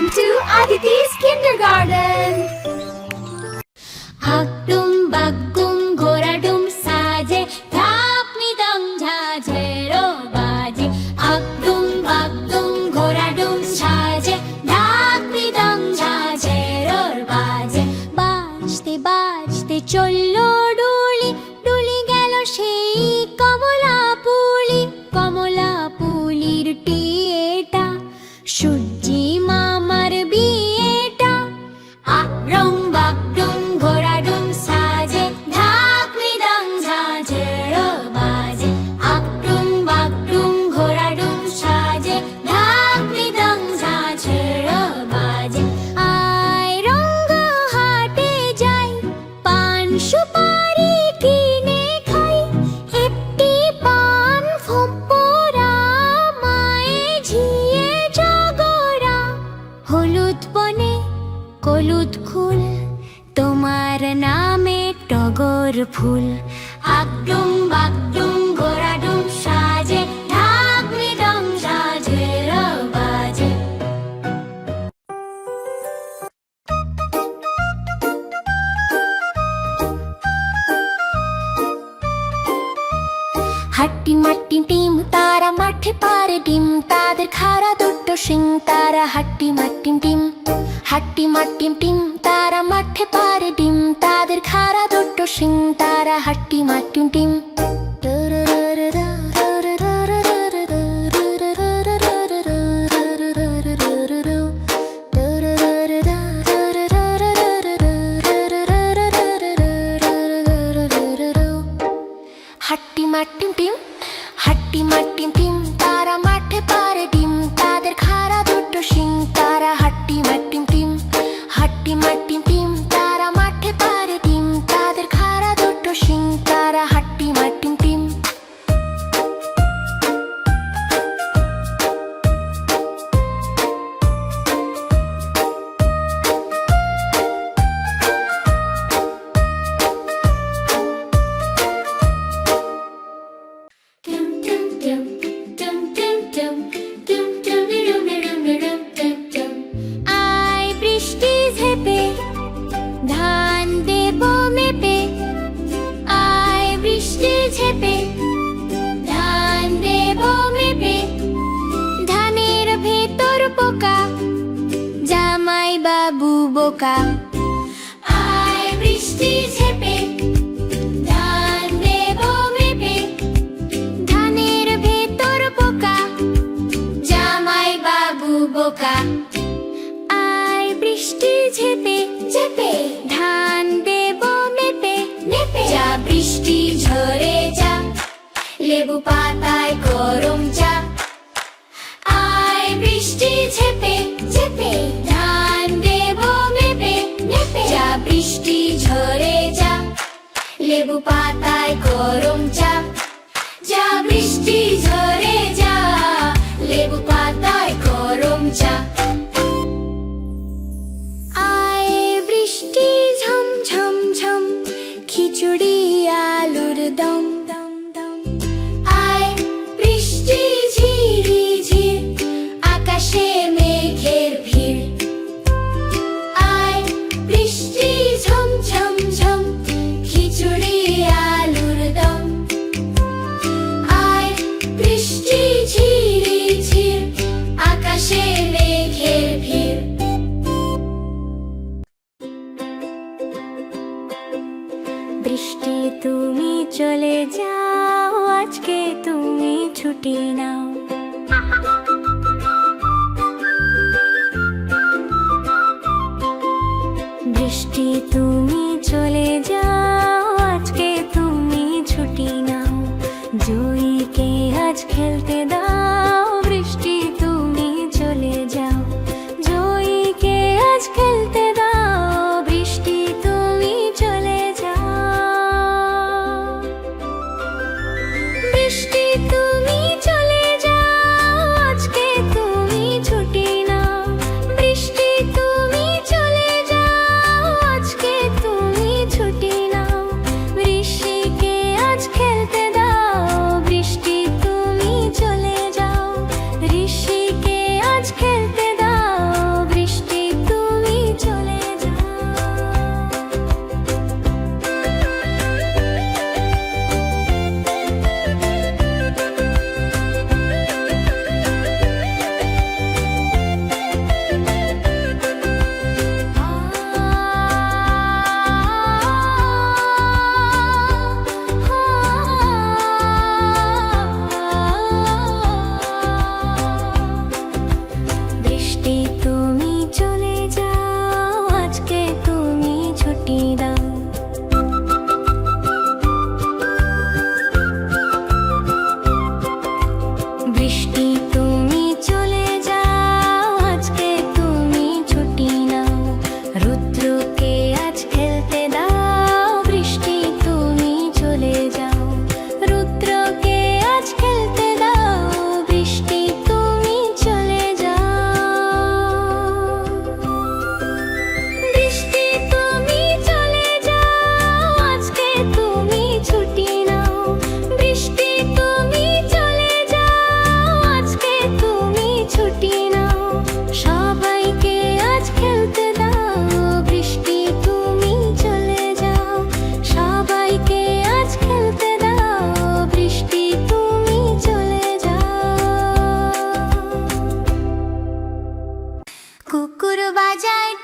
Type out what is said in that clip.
Welcome to Aditi's Kindergarten. Hakdum bagdum goradum saje thapni dam jhajero baje. Hakdum bagdum goradum saje thapni dam jhajero baje. Bajte bajte chollo duli duli gelo সেই কমলা পুলির টিয়েটা সূর্যি মামার বিয়েটা আরং বাগডুম ঘোড়াডুম সাজে ঢাকনি দম ঝাঁঝেরো বাজে আকডুম বাগডুম ঘোড়াডুম সাজে ঢাকনি দম ঝাঁঝেরো বাজে আয় রঙ্গ হাটে যাই পান সুপারি কিনে খাই একটি পান ফোঁপরা মায়ে ঝিয়ে জগরা হলুদ বনে হলুদ ফুল তোমার নামে টগর ফুল আগডুম বাগডুম গোরাডুম সাজে ঢাকনি দম সাজেরো বাজে হাট্টি মাট্টি টিম তারা মাঠে পারে ডিম তাদের খাড়া দুটো শিং তারা হাট্টি মাট্টি টিম হাট্টি মাট্টি টিম তারা মাঠে পারে ডিম তাদের খাড়া দুটো শিং তারা হাট্টি মাট্টি টিম হাট্টি মাট্টি টিম হাট্টি মাট্টি টিম তারা মাঠে পারে ডিম তাদের খাড়া দুটো শিং তারা হাট্টি মাট্টি টিম হাট্টি মাট্টি টিম তারা মাঠে পারে ডিম তাদের খাড়া দুটো শিং তারা হাট্টি মাট্টি টিম আয় বৃষ্টি ঝেপে ধান দেব মেপে আয় বৃষ্টি ঝেপে ধান দেব মেপে ধানের ভেতর পোকা জামাই বাবু বোকা আয় বৃষ্টি ঝেপে ধান দেব মেপে ধানের ভেতর পোকা জামাই বাবু বোকা আয় বৃষ্টি ঝেপে ঝেপে ধান দেব মেপে মেপে যা বৃষ্টি ঝরে যা লেবু পাতায় গরম চা আয় বৃষ্টি ঝেপে ঝেপে ধান দেব মেপে মেপে যা বৃষ্টি ঝরে যা লেবু পাতায় গরম চা যা বৃষ্টি ঝরে যা লেবু পাতায় গরম চা আয় বৃষ্টি ঝম ঝম ঝম খিচুড়ি আলুর দম দম দম আয় বৃষ্টি ঝিরি ঝির আকাশে মেঘের ভিড় আয় বৃষ্টি ঝম ঝম ঝম খিচুড়ি আলুর দম আয় বৃষ্টি ঝিরি ঝির আকাশে মেঘের ভিড় বৃষ্টি তুমি চলে যাও আজকে তুমি ছুটি নাও বাজায়